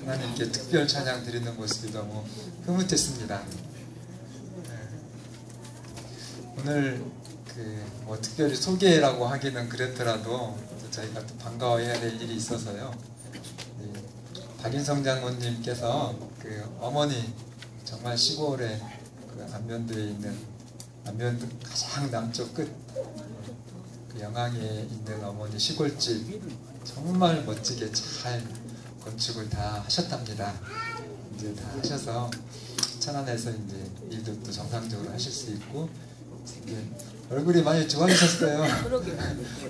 하나님께 특별 찬양 드리는 모습이 너무 흐뭇했습니다. 오늘 뭐 특별히 소개라고 하기는 그랬더라도 저희가 또 반가워해야 될 일이 있어서요. 박인성 장로님께서 어머니 정말 시골에 안면도에 있는 안면도 가장 남쪽 끝 영항에 있는 어머니 시골집 정말 멋지게 잘 건축을 다 하셨답니다. 이제 다 하셔서 천안에서 이제 일도 또 정상적으로 하실 수 있고 얼굴이 많이 좋아지셨어요.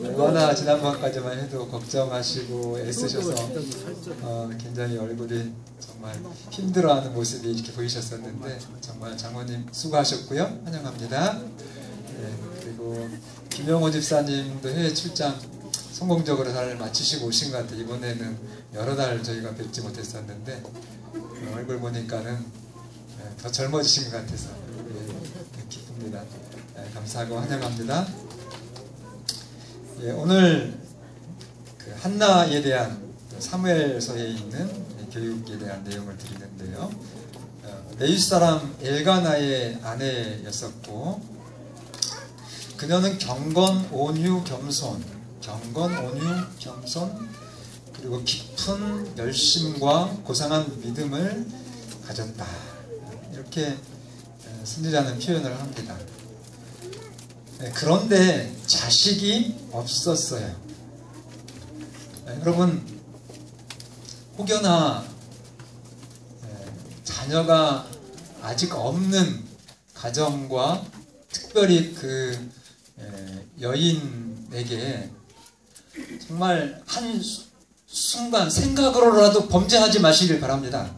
얼마나 지난번까지만 해도 걱정하시고 애쓰셔서 굉장히 얼굴이 정말 힘들어하는 모습이 이렇게 보이셨었는데 정말 장모님 수고하셨고요. 환영합니다. 네, 그리고 김영호 집사님도 해외 출장 성공적으로 잘 마치시고 오신 것 같아요. 이번에는 여러 달 저희가 뵙지 못했었는데 얼굴 보니까는 더 젊어지신 것 같아서 기쁩니다. 감사하고 환영합니다. 오늘 한나에 대한 사무엘서에 있는 교육에 대한 내용을 드리는데요. 네윗 사람 엘가나의 아내였었고 그녀는 경건, 온유, 겸손 그리고 깊은 열심과 고상한 믿음을 가졌다. 이렇게 선지자는 표현을 합니다. 그런데 자식이 없었어요. 여러분 혹여나 자녀가 아직 없는 가정과 특별히 그 여인에게 정말 한 순간 생각으로라도 범죄하지 마시길 바랍니다.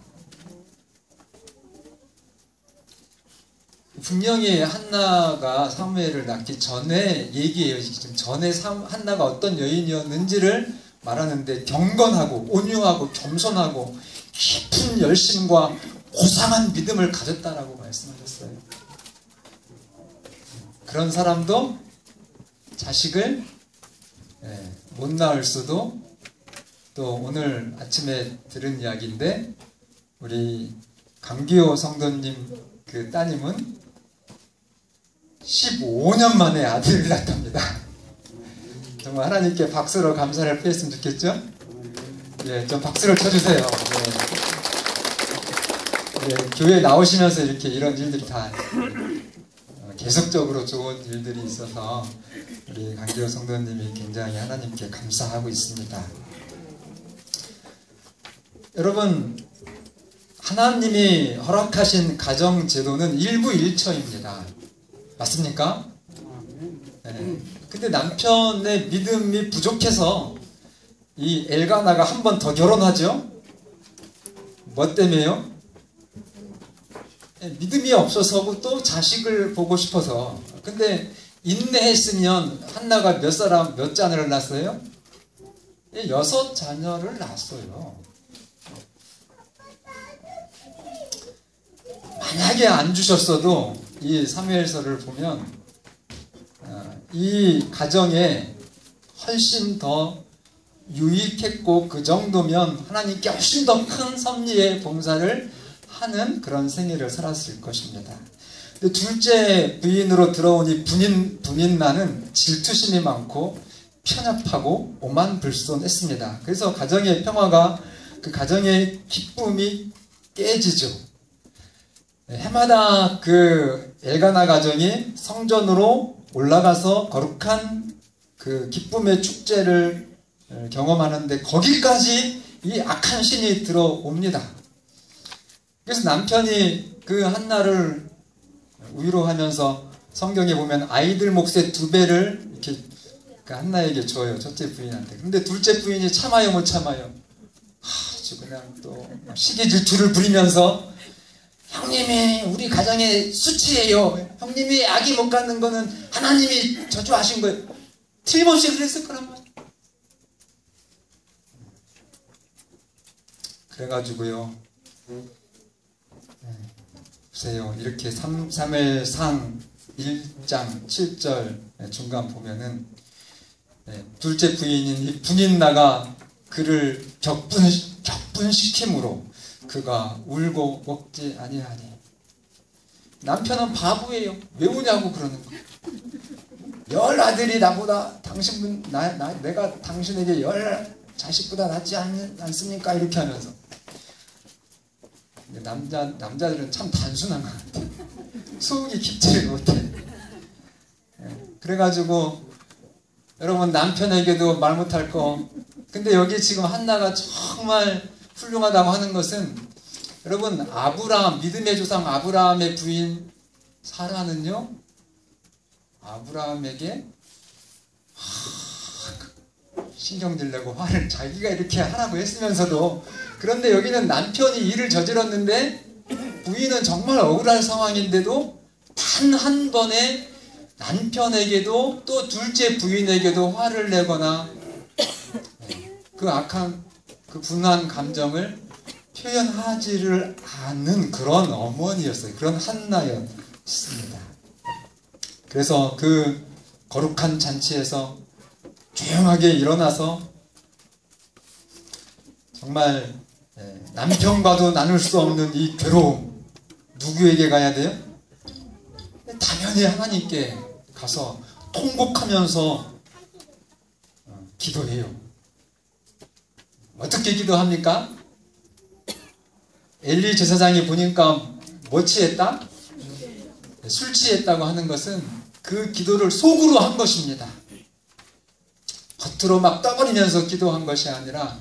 분명히 한나가 사무엘을 낳기 전에 얘기해요. 지금 전에 한나가 어떤 여인이었는지를 말하는데 경건하고 온유하고 겸손하고 깊은 열심과 고상한 믿음을 가졌다라고 말씀하셨어요. 그런 사람도 자식을 못 낳을 수도, 또 오늘 아침에 들은 이야기인데 우리 강기호 성도님 그 따님은 15년 만에 아들을 낳답니다. 정말 하나님께 박수로 감사를 표했으면 좋겠죠? 예, 좀 박수를 쳐주세요. 예, 교회 나오시면서 이렇게 이런 일들이 다 계속적으로 좋은 일들이 있어서 우리 강기호 성도님이 굉장히 하나님께 감사하고 있습니다. 여러분, 하나님이 허락하신 가정제도는 일부일처입니다. 맞습니까? 네. 근데 남편의 믿음이 부족해서 이 엘가나가 한 번 더 결혼하죠? 뭐 때문에요? 믿음이 없어서 또 자식을 보고 싶어서. 근데 인내했으면 한나가 몇 자녀를 낳았어요? 6자녀를 낳았어요. 만약에 안 주셨어도 이 사무엘서를 보면 이 가정에 훨씬 더 유익했고 그 정도면 하나님께 훨씬 더 큰 섭리의 봉사를 하는 그런 생애를 살았을 것입니다. 근데 둘째 부인으로 들어온 이 분인나는 질투심이 많고 편협하고 오만불손했습니다. 그래서 가정의 평화가 그 가정의 기쁨이 깨지죠. 해마다 그 엘가나 가정이 성전으로 올라가서 거룩한 그 기쁨의 축제를 경험하는데 거기까지 이 악한 신이 들어옵니다. 그래서 남편이 그 한나를 위로하면서 성경에 보면 아이들 몫의 2배를 이렇게 그 한나에게 줘요. 첫째 부인한테. 근데 둘째 부인이 참아요 못 참아요? 아주 그냥 또 시기 질투를 부리면서 형님이 우리 가정의 수치예요. 형님이 아기 못 갖는 거는 하나님이 저주하신 거예요. 틀림없이 그랬을 거란 말이에요. 그래가지고요. 보세요. 이렇게 사무엘상 1장 7절 중간 보면은 둘째 부인인 이 분인나가 그를 나쁜 시킴으로 그가 울고 먹지 아니하니. 남편은 바보예요. 왜 우냐고 그러는 거예요. 10 아들이 나보다 내가 당신에게 10 자식보다 낫지 않습니까? 이렇게 하면서. 남자들은 참 단순한 것 같아요. 속이 깊지를 못해. 그래가지고 여러분, 남편에게도 말 못할 거. 근데 여기 지금 한나가 정말 훌륭하다고 하는 것은, 여러분, 믿음의 조상 아브라함의 부인 사라는요, 아브라함에게 신경질 내고 화를 자기가 이렇게 하라고 했으면서도, 그런데 여기는 남편이 일을 저질렀는데 부인은 정말 억울한 상황인데도 단 한 번에 남편에게도 또 둘째 부인에게도 화를 내거나 그 악한, 그 분한 감정을 표현하지를 않는 그런 어머니였어요. 그런 한나였습니다. 그래서 그 거룩한 잔치에서 조용하게 일어나서 정말 남편과도 나눌 수 없는 이 괴로움, 누구에게 가야 돼요? 당연히 하나님께 가서 통곡하면서 기도해요. 어떻게 기도합니까? 엘리 제사장이 보니까 뭐 취했다? 술 취했다고 하는 것은 그 기도를 속으로 한 것입니다. 겉으로 막 떠버리면서 기도한 것이 아니라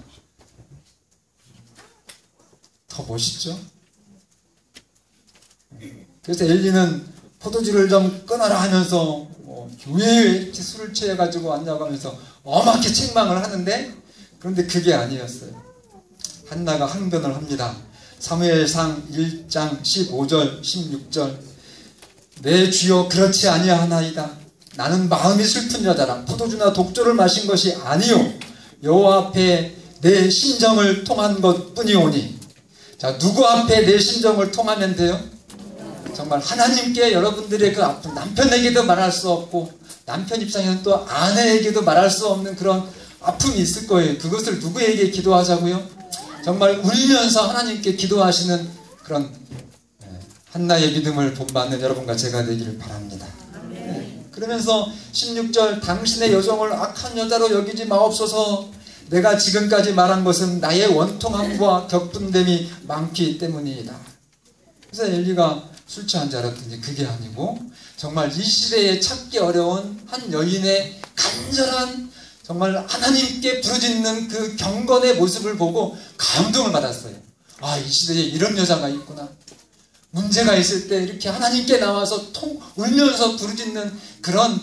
더 멋있죠? 그래서 엘리는 포도주를 좀 끊어라 하면서 왜 이렇게 술을 취해가지고 왔냐고 하면서 엄하게 책망을 하는데, 그런데 그게 아니었어요. 한나가 항변을 합니다. 사무엘상 1장 15절 16절 내 주여 그렇지 아니하나이다. 나는 마음이 슬픈 여자라. 포도주나 독주를 마신 것이 아니요 여호와 앞에 내 심정을 통한 것뿐이오니. 자, 누구 앞에 내 심정을 통하면 돼요? 정말 하나님께 여러분들의 그 아픔, 남편에게도 말할 수 없고 남편 입장에는 또 아내에게도 말할 수 없는 그런 아픔이 있을 거예요. 그것을 누구에게 기도하자고요? 정말 울면서 하나님께 기도하시는 그런 한나의 믿음을 본받는 여러분과 제가 되기를 바랍니다. 그러면서 16절 당신의 여종을 악한 여자로 여기지 마옵소서. 내가 지금까지 말한 것은 나의 원통함과 격분됨이 많기 때문이다. 그래서 엘리가 술 취한 줄 알았더니 그게 아니고 정말 이 시대에 찾기 어려운 한 여인의 간절한, 정말 하나님께 부르짖는 그 경건의 모습을 보고 감동을 받았어요. 아, 이 시대에 이런 여자가 있구나. 문제가 있을 때 이렇게 하나님께 나와서 울면서 부르짖는 그런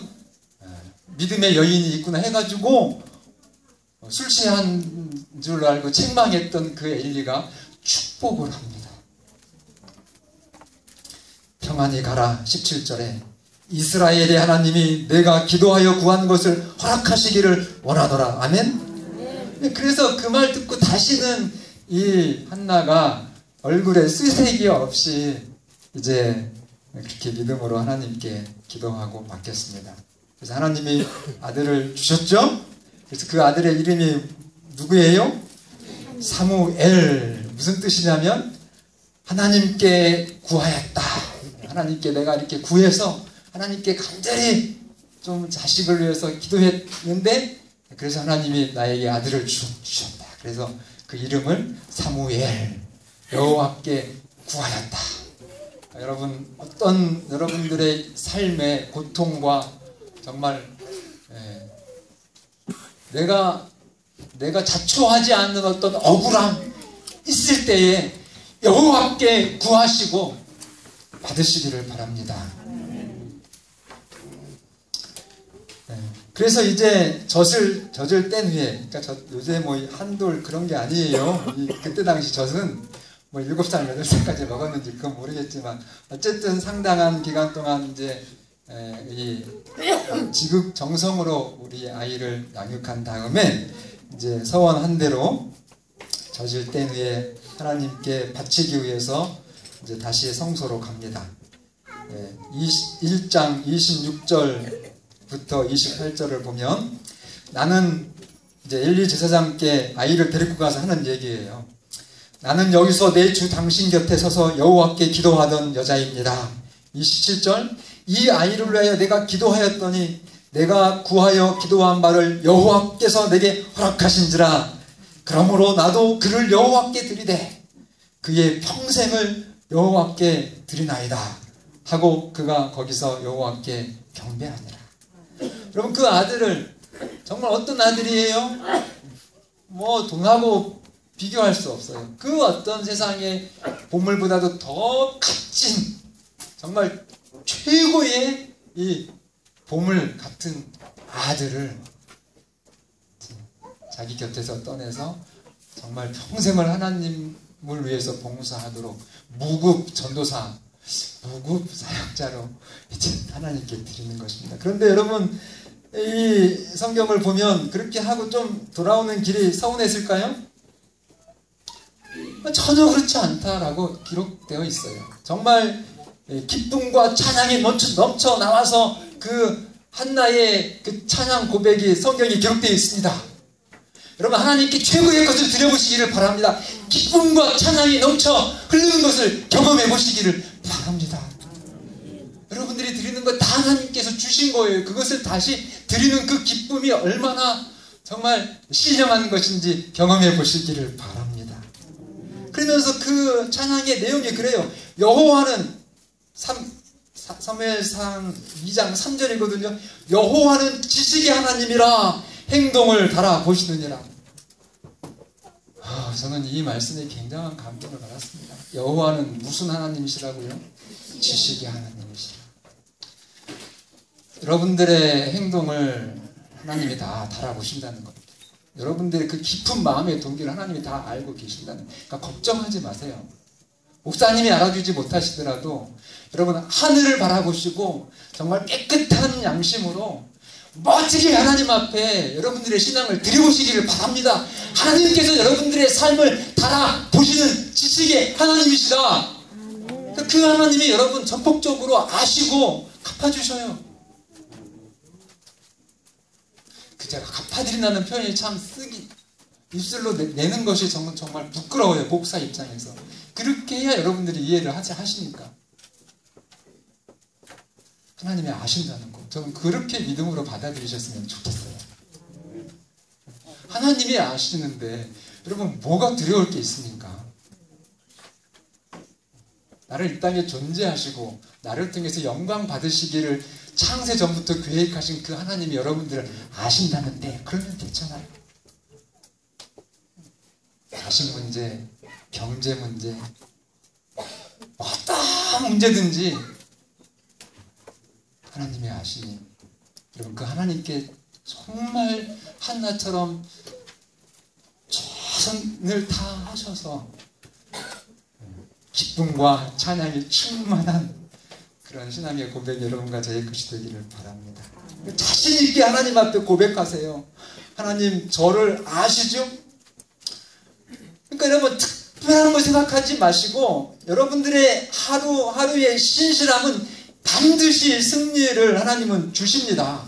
믿음의 여인이 있구나 해가지고 술 취한 줄 알고 책망했던 그 엘리가 축복을 합니다. 평안히 가라. 17절에 이스라엘의 하나님이 내가 기도하여 구한 것을 허락하시기를 원하노라. 아멘. 그래서 그 말 듣고 다시는 이 한나가 얼굴에 쓰색이 없이 이제 그렇게 믿음으로 하나님께 기도하고 맡겼습니다. 그래서 하나님이 아들을 주셨죠. 그래서 그 아들의 이름이 누구예요? 사무엘. 무슨 뜻이냐면 하나님께 구하였다. 하나님께 내가 이렇게 구해서 하나님께 간절히 좀 자식을 위해서 기도했는데, 그래서 하나님이 나에게 아들을 주셨다. 그래서 그 이름을 사무엘, 여호와께 구하였다. 여러분, 어떤 여러분들의 삶의 고통과 정말 내가 자초하지 않는 어떤 억울함 있을 때에 여호와께 구하시고 받으시기를 바랍니다. 그래서 이제 젖을 뗀 후에, 그러니까 요새 뭐 한돌 그런 게 아니에요. 그때 당시 젖은 뭐 7살, 8살까지 먹었는지 그건 모르겠지만 어쨌든 상당한 기간 동안 이제 이 지극 정성으로 우리 아이를 양육한 다음에 이제 서원한 대로 젖을 뗀 후에 하나님께 바치기 위해서 이제 다시 성소로 갑니다. 1장 26절부터 28절을 보면, 나는 이제 엘리 제사장께 아이를 데리고 가서 하는 얘기예요. 나는 여기서 내 주 당신 곁에 서서 여호와께 기도하던 여자입니다. 27절 이 아이를 위하여 내가 기도하였더니 내가 구하여 기도한 바를 여호와께서 내게 허락하신지라. 그러므로 나도 그를 여호와께 드리되 그의 평생을 여호와께 드리나이다 하고 그가 거기서 여호와께 경배하니라. 여러분 그 아들을 정말 어떤 아들이에요? 뭐 돈하고 비교할 수 없어요. 그 어떤 세상의 보물보다도 더 값진 정말 최고의 이 보물 같은 아들을 자기 곁에서 떠내서 정말 평생을 하나님을 위해서 봉사하도록 무급 전도사, 무급 사역자로 이제 하나님께 드리는 것입니다. 그런데 여러분 이 성경을 보면 그렇게 하고 좀 돌아오는 길이 서운했을까요? 전혀 그렇지 않다라고 기록되어 있어요. 정말 기쁨과 찬양이 넘쳐 나와서 그 한나의 그 찬양 고백이 성경에 기록되어 있습니다. 여러분 하나님께 최고의 것을 드려보시기를 바랍니다. 기쁨과 찬양이 넘쳐 흐르는 것을 경험해 보시기를 바랍니다. 여러분들이 드리는 것 다 하나님께서 주신 거예요. 그것을 다시 드리는 그 기쁨이 얼마나 정말 신령한 것인지 경험해 보시기를 바랍니다. 그러면서 그 찬양의 내용이 그래요. 여호와는 사무엘상 2장 3절이거든요. 여호와는 지식의 하나님이라 행동을 달아보시느니라. 저는 이 말씀에 굉장한 감동을 받았습니다. 여호와는 무슨 하나님이시라고요? 지식의 하나님이시라. 여러분들의 행동을 하나님이 다 달아보신다는 겁니다. 여러분들의 그 깊은 마음의 동기를 하나님이 다 알고 계신다는 거예요. 그러니까 걱정하지 마세요. 목사님이 알아주지 못하시더라도 여러분 하늘을 바라보시고 정말 깨끗한 양심으로 멋지게 하나님 앞에 여러분들의 신앙을 드려보시기를 바랍니다. 하나님께서 여러분들의 삶을 달아보시는 지식의 하나님이시다. 그 하나님이 여러분 전폭적으로 아시고 갚아주셔요. 제가 갚아드린다는 표현이 참 입술로 내는 것이 정말 부끄러워요. 목사 입장에서. 그렇게 해야 여러분들이 이해를 하시니까. 하나님이 아신다는 거. 저는 그렇게 믿음으로 받아들이셨으면 좋겠어요. 하나님이 아시는데 여러분 뭐가 두려울 게 있습니까? 나를 이 땅에 존재하시고 나를 통해서 영광 받으시기를 창세 전부터 계획하신 그 하나님이 여러분들을 아신다는데 그러면 됐잖아요. 자식 문제, 경제 문제, 어떤 문제든지 하나님이 아시니 여러분 그 하나님께 정말 한나처럼 최선을 다하셔서 기쁨과 찬양이 충만한 그런 신앙의 고백 여러분과 저의 것이 되기를 바랍니다. 자신 있게 하나님 앞에 고백하세요. 하나님 저를 아시죠? 그러니까 여러분 특별한 거 생각하지 마시고 여러분들의 하루하루의 신실함은 반드시 승리를 하나님은 주십니다.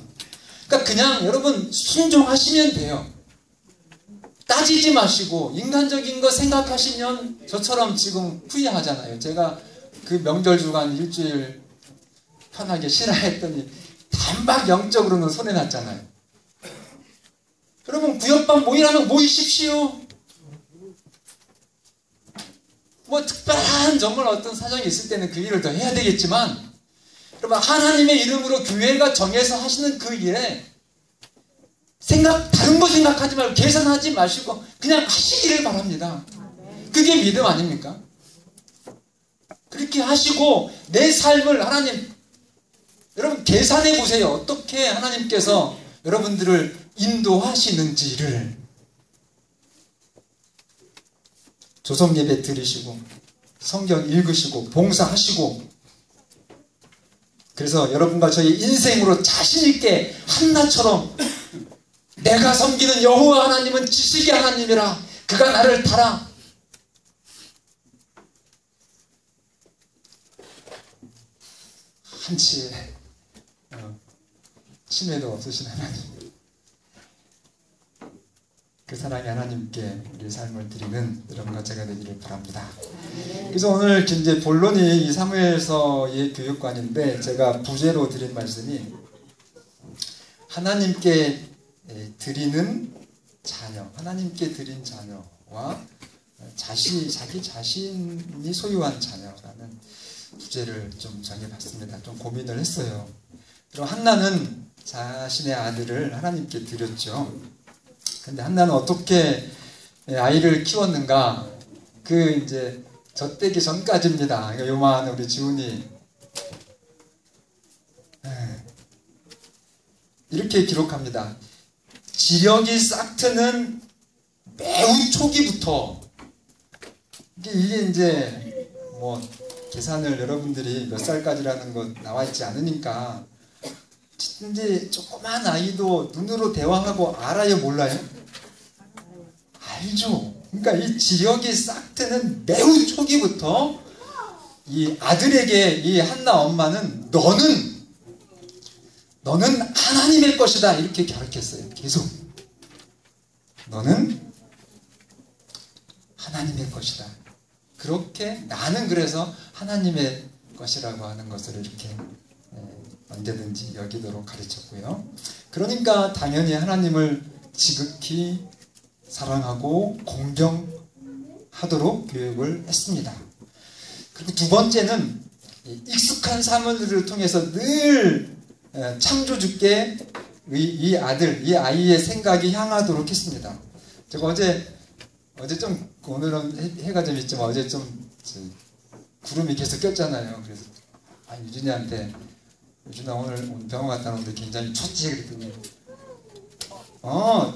그러니까 그냥 여러분 순종하시면 돼요. 따지지 마시고 인간적인 거 생각하시면 저처럼 지금 후회하잖아요. 제가 그 명절 주간 일주일 편하게 쉬라 했더니 단박 영적으로는 손해났잖아요. 여러분 구역방 모이라면 모이십시오. 뭐 특별한 정말 어떤 사정이 있을 때는 그 일을 더 해야 되겠지만 여러분 하나님의 이름으로 교회가 정해서 하시는 그 일에 다른 거 생각하지 말고 계산하지 마시고 그냥 하시기를 바랍니다. 그게 믿음 아닙니까? 그렇게 하시고 내 삶을 하나님 여러분 계산해 보세요. 어떻게 하나님께서 여러분들을 인도하시는지를 조성 예배 드리시고 성경 읽으시고 봉사하시고 그래서 여러분과 저희 인생으로 자신있게 한나처럼 내가 섬기는 여호와 하나님은 지식의 하나님이라 그가 나를 달아 한치의 침해도 없으신 하나님 그 사랑의 하나님께 우리 삶을 드리는 여러분과 제가 되기를 바랍니다. 그래서 오늘 이제 본론이 이 사무엘서의 교육관인데, 제가 부제로 드린 말씀이 하나님께 드리는 자녀, 하나님께 드린 자녀와 자기 자신이 소유한 자녀라는 부제를 좀 정해봤습니다. 좀 고민을 했어요. 그리고 한나는 자신의 아들을 하나님께 드렸죠. 근데 한나는 어떻게 아이를 키웠는가? 그 이제 젖되기 전까지입니다. 그러니까 요만 우리 지훈이 이렇게 기록합니다. 지력이 싹트는 매우 초기부터, 이게 이제 뭐 계산을 여러분들이 몇 살까지라는 거 나와 있지 않으니까, 이제 조그만 아이도 눈으로 대화하고 알아요, 몰라요? 알죠. 그러니까 이 지력이 싹트는 매우 초기부터 이 아들에게 이 한나 엄마는 너는 하나님의 것이다 이렇게 가르쳤어요. 계속 너는 하나님의 것이다. 그렇게 나는 그래서 하나님의 것이라고 하는 것을 이렇게 언제든지 여기도록 가르쳤고요. 그러니까 당연히 하나님을 지극히 사랑하고 공경하도록 교육을 했습니다. 그리고 두 번째는 익숙한 사물들을 통해서 늘 창조주께 이 아들, 이 아이의 생각이 향하도록 했습니다. 제가 어제 좀, 오늘은 해가 좀 있지만 어제 좀 구름이 계속 꼈잖아요. 그래서 유진이한테, 유진아 오늘 병원 갔다 오는데 굉장히 춥지? 그랬더니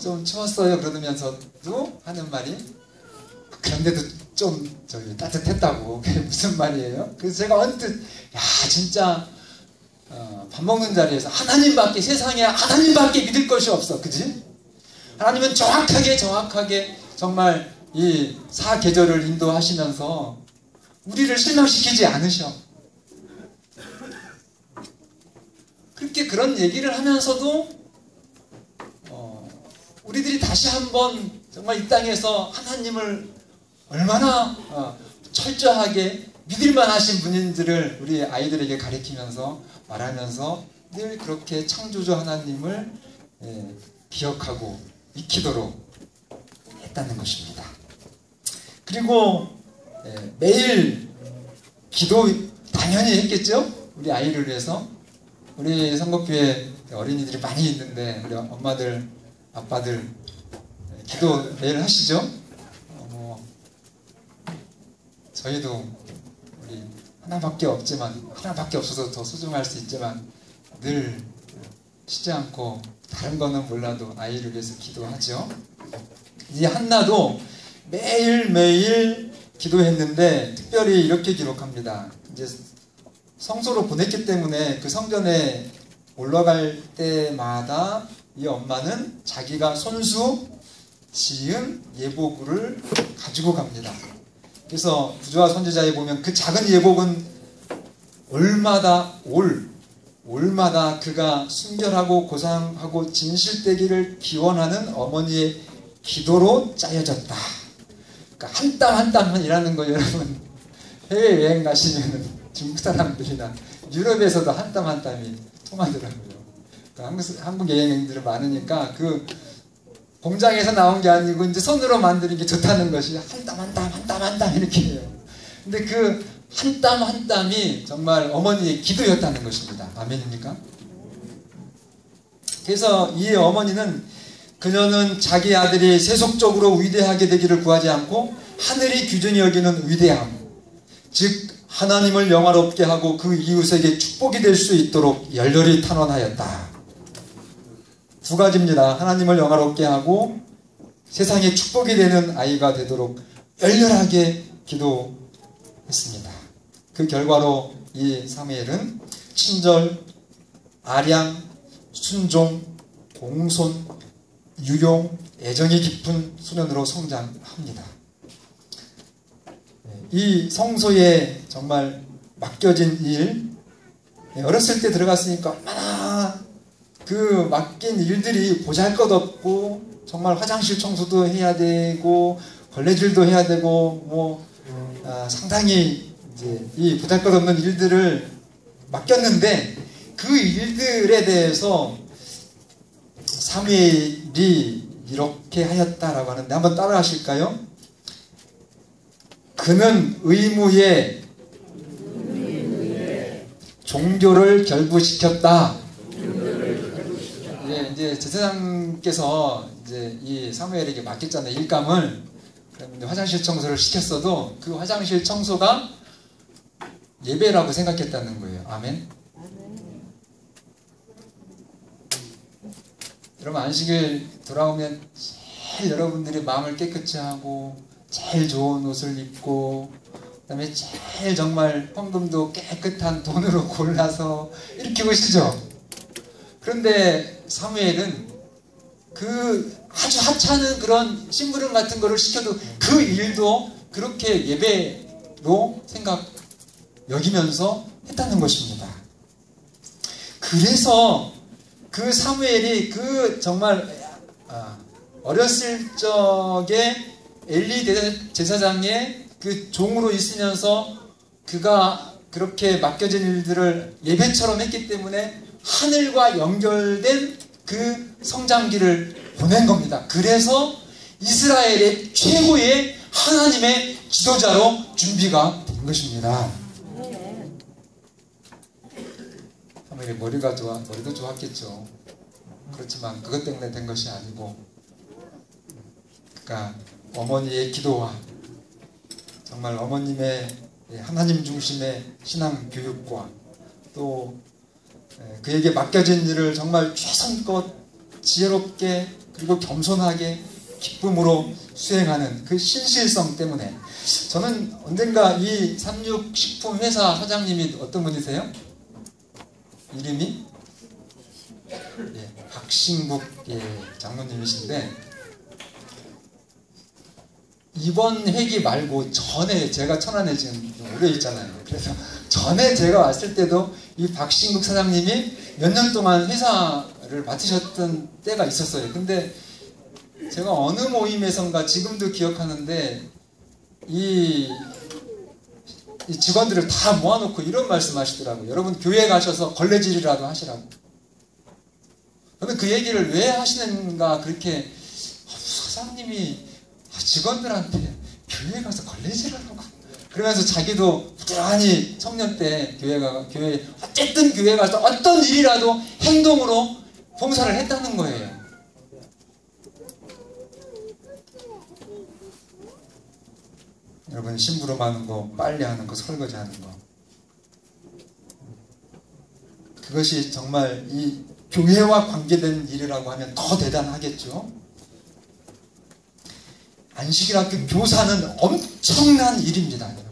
좀 추웠어요. 그러면서도 하는 말이, 그런데도 좀 따뜻했다고. 그게 무슨 말이에요? 그래서 제가 언뜻 진짜 밥 먹는 자리에서 하나님밖에, 세상에 하나님밖에 믿을 것이 없어. 그지? 하나님은 정확하게 정말 이 사계절을 인도하시면서 우리를 실망시키지 않으셔. 그렇게 그런 얘기를 하면서도 우리들이 다시 한번 정말 이 땅에서 하나님을 얼마나 철저하게 믿을만 하신 분인지를 우리 아이들에게 가르치면서 말하면서 늘 그렇게 창조주 하나님을 기억하고 익히도록 했다는 것입니다. 그리고 매일 기도 당연히 했겠죠? 우리 아이를 위해서. 우리 성곡교회 어린이들이 많이 있는데 우리 엄마들, 아빠들 기도 매일 하시죠? 저희도 우리 하나밖에 없어서 더 소중할 수 있지만 늘 쉬지 않고 다른 거는 몰라도 아이를 위해서 기도하죠. 이 한나도 매일매일 기도했는데 특별히 이렇게 기록합니다. 이제 성소로 보냈기 때문에 그 성전에 올라갈 때마다 이 엄마는 자기가 손수 지은 예복을 가지고 갑니다. 그래서 구주와 선지자에 보면 그 작은 예복은 올마다 그가 순결하고 고상하고 진실되기를 기원하는 어머니의 기도로 짜여졌다. 그러니까 한 땀 한 땀이라는 거, 여러분 해외여행 가시면 중국 사람들이나 유럽에서도 한 땀 한 땀이 통하더라고요. 그러니까 한국 여행들이 많으니까 그 공장에서 나온 게 아니고 이제 손으로 만드는 게 좋다는 것이 한 땀 한 땀 이렇게 해요. 근데 그 한 땀 한 땀이 정말 어머니의 기도였다는 것입니다. 아멘입니까? 그래서 이 어머니는 그녀는 자기 아들이 세속적으로 위대하게 되기를 구하지 않고 하늘이 규준히 여기는 위대함, 즉 하나님을 영화롭게 하고 그 이웃에게 축복이 될 수 있도록 열렬히 탄원하였다. 두 가지입니다. 하나님을 영화롭게 하고 세상에 축복이 되는 아이가 되도록 열렬하게 기도했습니다. 그 결과로 이 사무엘은 친절, 아량, 순종, 공손, 유용, 애정이 깊은 소년으로 성장합니다. 이 성소에 정말 맡겨진 일, 어렸을 때 들어갔으니까 얼마나 그 맡긴 일들이 보잘것없고 정말 화장실 청소도 해야 되고 걸레질도 해야 되고 상당히 이제 이 보잘것없는 일들을 맡겼는데 그 일들에 대해서 사무엘이 이렇게 하였다라고 하는데 한번 따라 하실까요? 그는 의무에 종교를 결부시켰다. 예, 이제 제사장께서 이제 이 사무엘에게 맡겼잖아요, 일감을. 그러면 화장실 청소를 시켰어도 그 화장실 청소가 예배라고 생각했다는 거예요. 아멘. 여러분, 안식일 돌아오면 제일 여러분들이 마음을 깨끗이 하고 제일 좋은 옷을 입고 그 다음에 제일 정말 헌금도 깨끗한 돈으로 골라서 이렇게 오시죠. 그런데 사무엘은 그 아주 하찮은 그런 심부름 같은 거를 시켜도 그 일도 그렇게 예배로 여기면서 했다는 것입니다. 그래서 그 사무엘이 그 정말 어렸을 적에 엘리 제사장의 그 종으로 있으면서 그가 그렇게 맡겨진 일들을 예배처럼 했기 때문에 하늘과 연결된 그 성장기를 보낸 겁니다. 그래서 이스라엘의 최고의 하나님의 지도자로 준비가 된 것입니다. 사무엘이 머리도 좋았겠죠. 그렇지만 그것 때문에 된 것이 아니고, 그러니까 어머니의 기도와 정말 어머님의 하나님 중심의 신앙 교육과 또 그에게 맡겨진 일을 정말 최선껏 지혜롭게 그리고 겸손하게 기쁨으로 수행하는 그 신실성 때문에, 저는 언젠가 이 삼육식품 회사 사장님이 어떤 분이세요? 이름이 박신국 장로님이신데, 이번 회기 말고 전에 제가 천안에 지금 오래 있잖아요. 그래서 전에 제가 왔을 때도 이 박신국 사장님이 몇 년 동안 회사를 맡으셨던 때가 있었어요. 근데 제가 어느 모임에선가 지금도 기억하는데 이 직원들을 다 모아놓고 이런 말씀 하시더라고요. 여러분 교회 가셔서 걸레질이라도 하시라고. 저는 그 얘기를 왜 하시는가, 그렇게 사장님이 직원들한테 교회 가서 걸레질하라고, 그러면서 자기도 부지런히 청년 때 어쨌든 교회 가서 어떤 일이라도 행동으로 봉사를 했다는 거예요. 여러분, 심부름 하는 거, 빨래하는 거, 설거지 하는 거, 그것이 정말 이 교회와 관계된 일이라고 하면 더 대단하겠죠. 안식일학교 교사는 엄청난 일입니다, 여러분.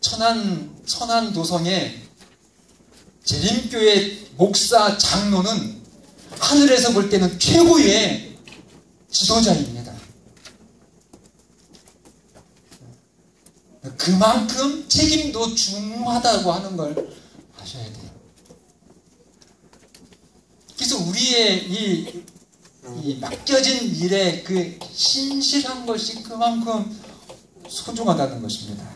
천안 도성의 재림교회 목사 장로는 하늘에서 볼 때는 최고의 지도자입니다. 그만큼 책임도 중하다고 하는 걸 아셔야 돼요. 그래서 우리의 이 맡겨진 일에 그 신실한 것이 그만큼 소중하다는 것입니다.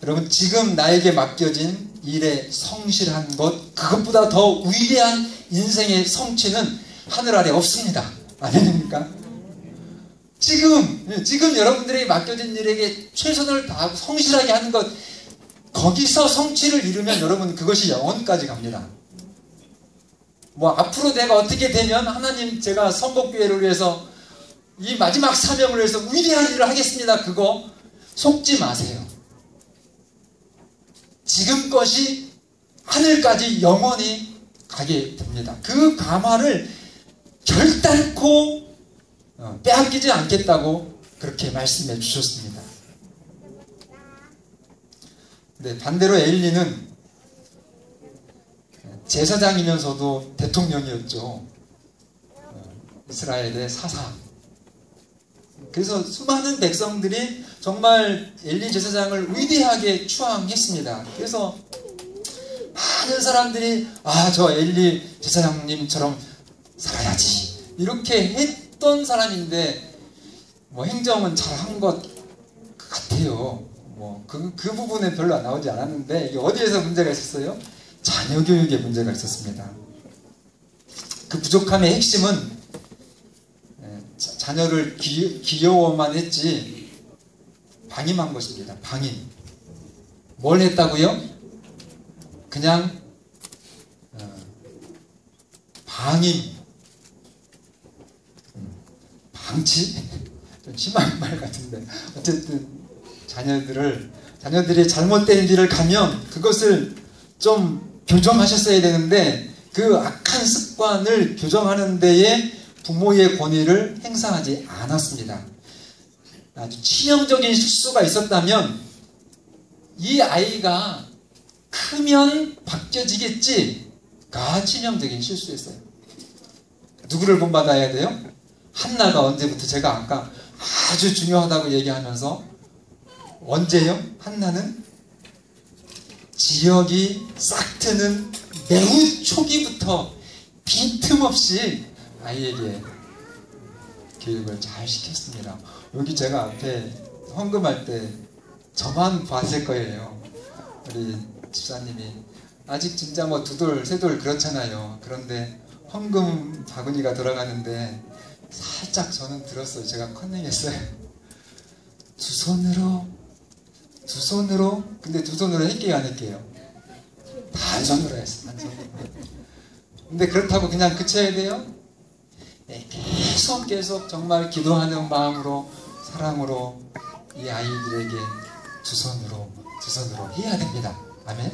여러분, 지금 나에게 맡겨진 일에 성실한 것, 그것보다 더 위대한 인생의 성취는 하늘 아래 없습니다. 아닙니까? 지금 여러분들에게 맡겨진 일에게 최선을 다하고 성실하게 하는 것, 거기서 성취를 이루면 여러분 그것이 영원까지 갑니다. 앞으로 내가 어떻게 되면 하나님, 제가 선곡교회를 위해서 이 마지막 사명을 위해서 위대한 일을 하겠습니다, 그거 속지 마세요. 지금 것이 하늘까지 영원히 가게 됩니다. 그 감화를 결단코 빼앗기지 않겠다고 그렇게 말씀해 주셨습니다. 근데 반대로 엘리는 제사장이면서도 대통령이었죠. 이스라엘의 사사. 그래서 수많은 백성들이 정말 엘리 제사장을 위대하게 추앙했습니다. 그래서 많은 사람들이 저 엘리 제사장님처럼 살아야지 이렇게 했던 사람인데 뭐 행정은 잘한 것 같아요. 뭐 그 부분에 별로 나오지 않았는데 이게 어디에서 문제가 있었어요? 자녀 교육에 문제가 있었습니다. 그 부족함의 핵심은 자녀를 귀여워만 했지 방임한 것입니다. 방임. 뭘 했다고요? 그냥 방임, 방치? 좀 심한 말 같은데 어쨌든 자녀들이 잘못된 길을 가면 그것을 좀 교정하셨어야 되는데 그 악한 습관을 교정하는 데에 부모의 권위를 행사하지 않았습니다. 아주 치명적인 실수가 있었다면 이 아이가 크면 바뀌어지겠지가 치명적인 실수였어요. 누구를 본받아야 돼요? 한나가 언제부터 제가 아까 아주 중요하다고 얘기하면서 언제요? 한나는 지역이 싹 트는 매우 초기부터 빈틈없이 아이에게 교육을 잘 시켰습니다. 여기 제가 앞에 헌금할 때 저만 봤을 거예요. 우리 집사님이 아직 진짜 뭐 2돌, 3돌 그렇잖아요. 그런데 헌금 바구니가 돌아가는데 살짝 저는 들었어요. 제가 컨닝했어요. 두 손으로 근데 2손으로 할게요 안 할게요? 다 한 손으로 했어요. 한 손으로. 근데 그렇다고 그냥 그쳐야 돼요? 네, 계속 정말 기도하는 마음으로 사랑으로 이 아이들에게 두 손으로 해야 됩니다. 아멘.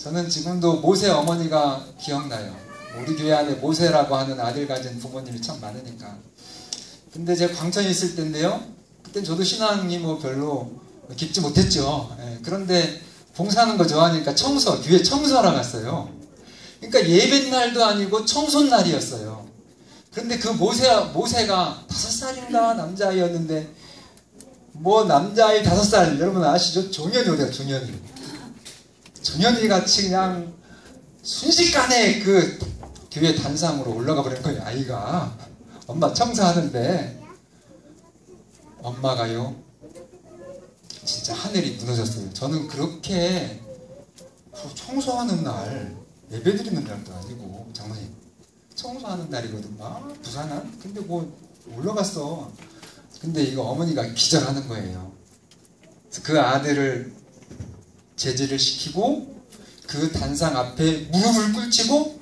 저는 지금도 모세 어머니가 기억나요. 우리 교회 안에 모세라고 하는 아들 가진 부모님이 참 많으니까. 근데 제가 광천에 있을 때인데요. 그땐 저도 신앙이 뭐 별로 깊지 못했죠. 그런데 봉사하는 거 좋아하니까 교회 청소하러 갔어요. 그러니까 예배날도 아니고 청소날이었어요. 그런데 그 모세가 5살인가 남자아이였는데 뭐 남자아이 5살 여러분 아시죠? 종현이 어디야? 종현이 같이 그냥 순식간에 그 교회 단상으로 올라가 버린 거예요. 아이가 엄마 청소하는데 엄마가요 진짜 하늘이 무너졌어요. 저는 그렇게 청소하는 날 예배 드리는 날도 아니고 장모님 청소하는 날이거든. 부산한? 근데 뭐 올라갔어. 근데 이거 어머니가 기절하는 거예요. 그 아들을 제지를 시키고 그 단상 앞에 무릎을 꿇치고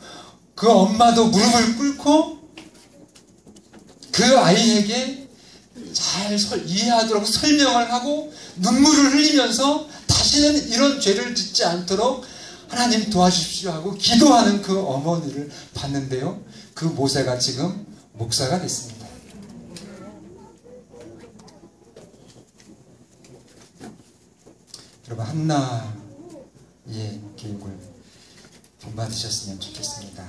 그 엄마도 무릎을 꿇고 그 아이에게 잘 이해하도록 설명을 하고 눈물을 흘리면서 다시는 이런 죄를 짓지 않도록 하나님 도와주십시오 하고 기도하는 그 어머니를 봤는데요. 그 모세가 지금 목사가 됐습니다. 여러분 한나의 교육을 본받으셨으면 좋겠습니다.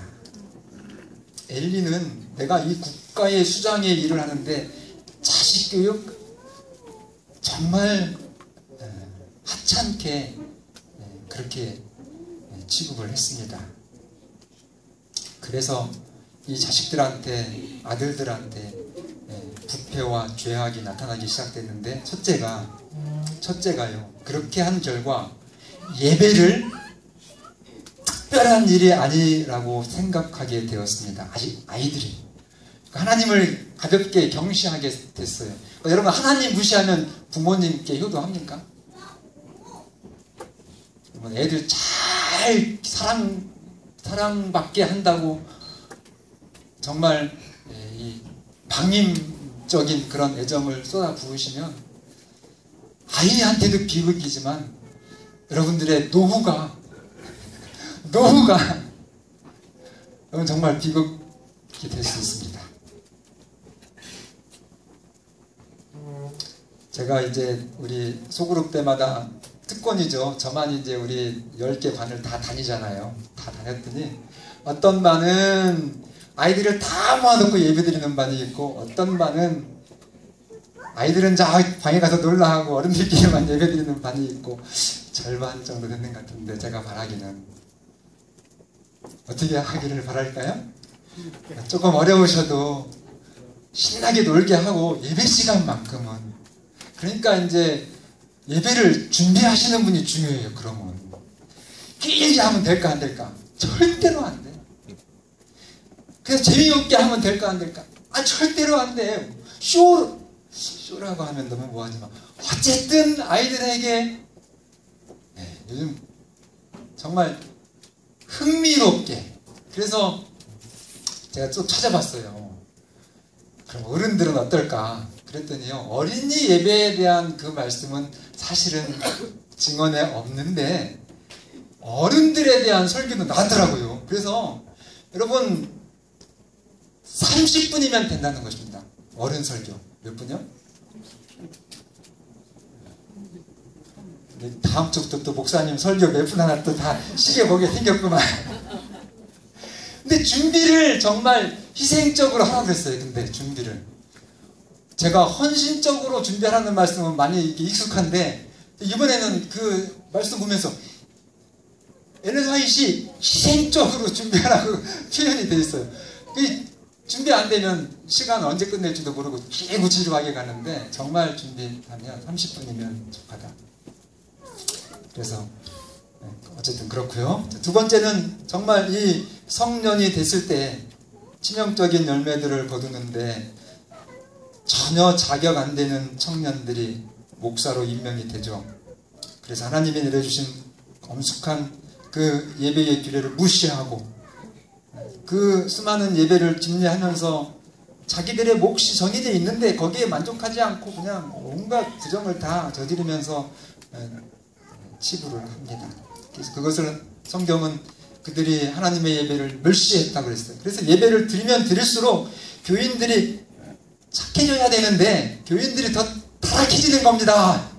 엘리는 내가 이 국가의 수장의 일을 하는데 자식 교육 정말 하찮게 그렇게 취급을 했습니다. 그래서 이 자식들한테 아들들한테 부패와 죄악이 나타나기 시작됐는데 첫째가요 그렇게 한 결과 예배를 특별한 일이 아니라고 생각하게 되었습니다. 아이들이 하나님을 가볍게 경시하게 됐어요. 여러분 하나님 무시하면 부모님께 효도합니까? 애들 잘 사랑받게 한다고 정말 이 방임적인 그런 애정을 쏟아 부으시면 아이한테도 비극이지만 여러분들의 노후가 정말 비극이 될 수 있습니다. 제가 이제 우리 소그룹 때마다 특권이죠. 저만 이제 우리 10개 반을 다 다니잖아요. 다 다녔더니 어떤 반은 아이들을 다 모아놓고 예배드리는 반이 있고 어떤 반은 아이들은 저 방에 가서 놀라하고 어른들끼리만 예배드리는 반이 있고 절반 정도 됐는 것 같은데 제가 바라기는 어떻게 하기를 바랄까요? 조금 어려우셔도 신나게 놀게 하고 예배 시간만큼은 그러니까 이제 예배를 준비하시는 분이 중요해요. 그러면 길게 하면 될까 안 될까? 절대로 안 돼. 그래서 재미없게 하면 될까 안 될까? 절대로 안 돼. 쇼라고 하면 너무 뭐하지만 어쨌든 아이들에게 요즘 정말 흥미롭게 그래서 제가 좀 찾아봤어요. 그럼 어른들은 어떨까? 그랬더니요. 어린이 예배에 대한 그 말씀은 사실은 증언에 없는데 어른들에 대한 설교는 나더라고요. 그래서 여러분 30분이면 된다는 것입니다. 어른 설교. 몇 분이요? 다음 주부터 또 목사님 설교 몇 분 하나 또 다 시계 보게 생겼구만. 근데 준비를 정말 희생적으로 하라고 그랬어요. 근데 준비를. 제가 헌신적으로 준비하라는 말씀은 많이 이렇게 익숙한데 이번에는 그 말씀 보면서 엘렌 화이트이 희생적으로 준비하라고 표현이 되어 있어요. 준비 안 되면 시간 언제 끝낼지도 모르고 지루하게 가는데 정말 준비하면 30분이면 족하다. 그래서 어쨌든 그렇고요. 두 번째는 정말 이 성년이 됐을 때 치명적인 열매들을 거두는데 전혀 자격 안 되는 청년들이 목사로 임명이 되죠. 그래서 하나님이 내려주신 엄숙한 그 예배의 규례를 무시하고 그 수많은 예배를 집례하면서 자기들의 몫이 정해져 있는데 거기에 만족하지 않고 그냥 온갖 부정을 다 저지르면서 치부를 합니다. 그래서 그것을 성경은 그들이 하나님의 예배를 멸시했다고 그랬어요. 그래서 예배를 드리면 드릴수록 교인들이 착해져야 되는데 교인들이 더 타락해지는 겁니다.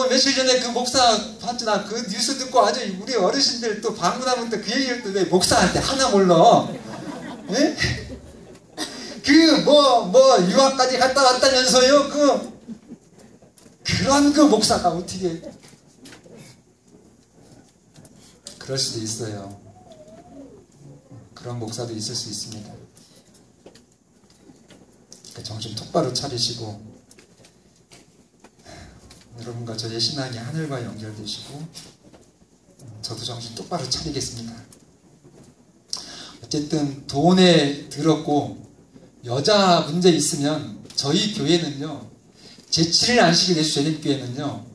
며칠 전에 그 목사 봤잖아. 그 뉴스 듣고 아주 우리 어르신들 또 방문하면 또 그 얘기를 또 왜 목사한테 하나 몰라. 예? 유학까지 갔다 왔다면서요. 그런 그 목사가 어떻게 그럴 수도 있어요. 그런 목사도 있을 수 있습니다. 정신 똑바로 차리시고 여러분과 저의 신앙이 하늘과 연결되시고 저도 정신 똑바로 차리겠습니다. 어쨌든 돈에 들었고 여자 문제 있으면 저희 교회는요 제7일 안식일 예수 재림교회는요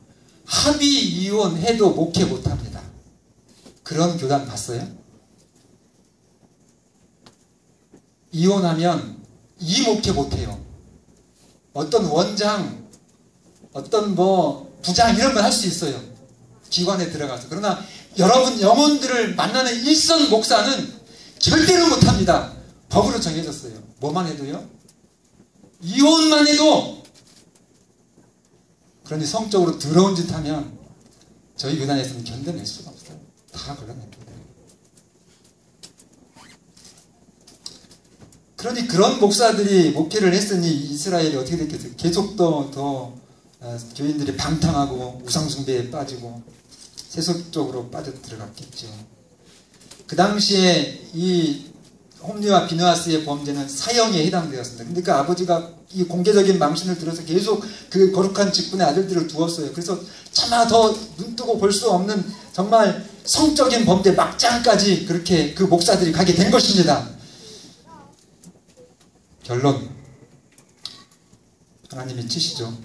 합의 이혼해도 목회 못합니다. 그런 교단 봤어요? 이혼하면 목회 못해요. 어떤 원장 어떤 부장 이런 건 할 수 있어요. 기관에 들어가서. 그러나 여러분 영혼들을 만나는 일선 목사는 절대로 못합니다. 법으로 정해졌어요. 뭐만 해도요? 이혼만 해도. 그러니 성적으로 더러운 짓 하면 저희 교단에서는 견뎌낼 수가 없어요. 다 걸러냅니다. 그러니 그런 목사들이 목회를 했으니 이스라엘이 어떻게 됐겠어요? 계속 더 교인들이 방탕하고 우상숭배에 빠지고 세속적으로 빠져들어갔겠죠. 그 당시에 이 홈리와 비느하스의 범죄는 사형에 해당되었습니다. 근데 그 아버지가 이 공개적인 망신을 들어서 계속 그 거룩한 직분의 아들들을 두었어요. 그래서 차마 더 눈뜨고 볼 수 없는 정말 성적인 범죄 막장까지 그렇게 그 목사들이 가게 된 것입니다. 결론, 하나님이 치시죠.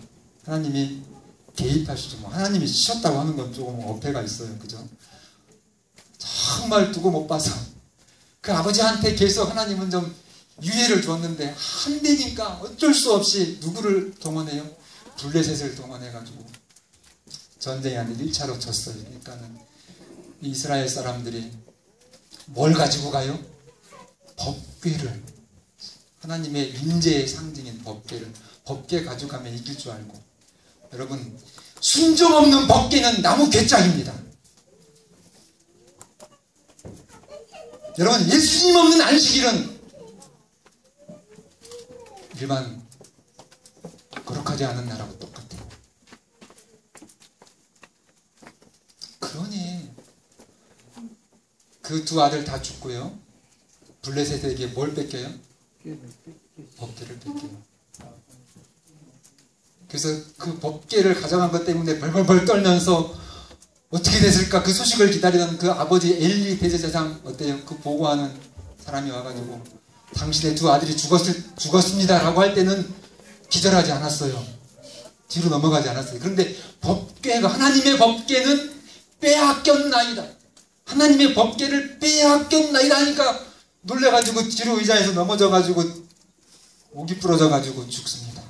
하나님이 개입하시죠. 하나님이 치셨다고 하는 건 조금 어폐가 있어요. 그죠? 정말 두고 못 봐서 그 아버지한테 계속 하나님은 좀 유예를 줬는데 한 대니까 어쩔 수 없이 누구를 동원해요? 블레셋을 동원해가지고 전쟁이 아닌 1차로 졌어요. 그러니까는 이스라엘 사람들이 뭘 가지고 가요? 법궤를, 하나님의 임재의 상징인 법궤 가져가면 이길 줄 알고. 여러분, 순종 없는 법궤는 나무 괴짝입니다. 여러분, 예수님 없는 안식일은 일반 거룩하지 않은 나라하고 똑같아요. 그 두 아들 다 죽고요. 블레셋에게 뭘 뺏겨요? 법궤를 뺏겨요. 그래서 그 법궤를 가져간 것 때문에 벌벌벌 떨면서 어떻게 됐을까? 그 소식을 기다리던 그 아버지 엘리 대제사장 어때요? 그 보고하는 사람이 와가지고 당신의 두 아들이 죽었습니다 라고 할 때는 기절하지 않았어요. 뒤로 넘어가지 않았어요. 그런데 법궤가, 하나님의 법궤는 빼앗겼나이다. 하나님의 법궤를 빼앗겼나이다 하니까 놀래가지고 뒤로 의자에서 넘어져가지고 목이 부러져가지고 죽습니다.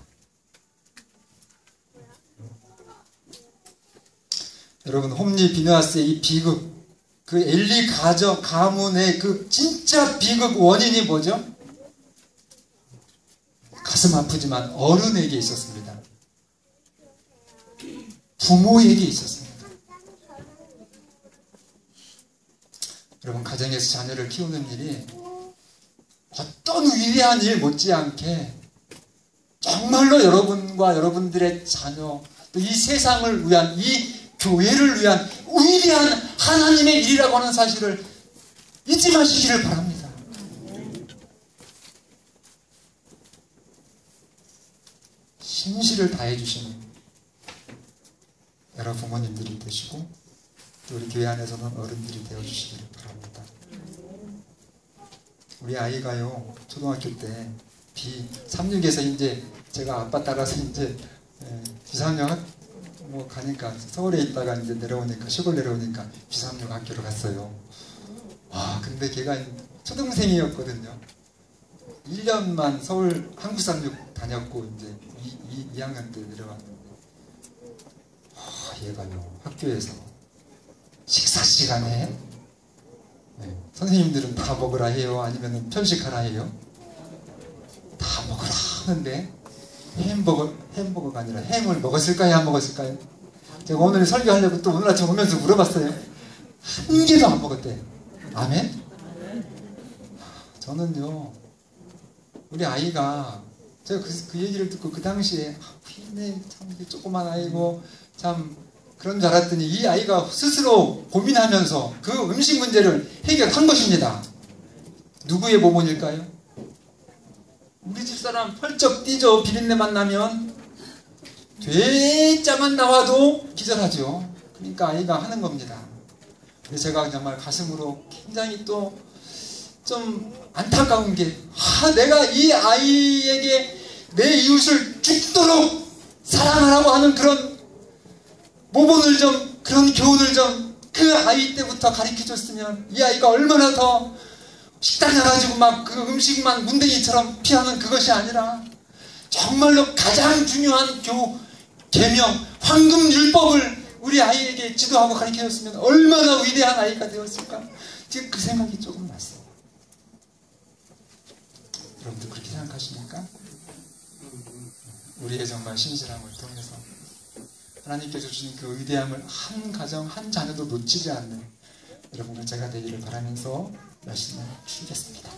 여러분, 홈리 비느하스의 이 비극, 그 엘리 가문의 그 진짜 비극 원인이 뭐죠? 가슴 아프지만 어른에게 있었습니다. 부모에게 있었습니다. 여러분, 가정에서 자녀를 키우는 일이 어떤 위대한 일 못지않게 정말로 여러분과 여러분들의 자녀, 또 이 세상을 위한, 이 교회를 위한 위대한 하나님의 일이라고 하는 사실을 잊지 마시기를 바랍니다. 심시를 다해 주시는 여러 부모님들이 되시고 또 우리 교회 안에서는 어른들이 되어 주시기를 바랍니다. 우리 아이가요, 초등학교 때 B36에서 이제 제가 아빠 따라서 이제 B36 뭐 가니까 서울에 있다가 이제 내려오니까, 시골 내려오니까 B36 학교로 갔어요. 와, 근데 걔가 초등생이었거든요. 1년만 서울 한국상육 다녔고 이제 2학년 때 내려왔는데, 얘가요, 학교에서 식사 시간에 선생님들은 다 먹으라 해요? 아니면 편식하라 해요? 다 먹으라 하는데 햄버거가 아니라 햄을 먹었을까요? 안 먹었을까요? 제가 오늘 설교하려고 또 오늘 아침 오면서 물어봤어요. 한 개도 안 먹었대요. 아멘? 저는요, 우리 아이가, 제가 그 얘기를 듣고 그 당시에 참 조그만 아이고 참 그런 줄 알았더니 이 아이가 스스로 고민하면서 그 음식 문제를 해결한 것입니다. 누구의 모범일까요? 우리 집사람 펄쩍 뛰죠. 비린내만 나면 되자만 나와도 기절하죠. 그러니까 아이가 하는 겁니다. 근데 제가 정말 가슴으로 굉장히 또 좀 안타까운 게, 내가 이 아이에게 내 이웃을 죽도록 사랑하라고 하는 그런 모본을 좀, 그런 교훈을 좀 그 아이 때부터 가르쳐줬으면 이 아이가 얼마나 더 식당에 가가지고 막 그 음식만 문댕이처럼 피하는 그것이 아니라 정말로 가장 중요한 계명, 황금율법을 우리 아이에게 지도하고 가르쳐줬으면 얼마나 위대한 아이가 되었을까. 지금 그 생각이 조금 났어요. 여러분들 그렇게 생각하십니까? 우리의 정말 신실함을 통해서 하나님께서 주신 그 위대함을 한 가정, 한 자녀도 놓치지 않는 여러분과 제가 되기를 바라면서 말씀을 드리겠습니다.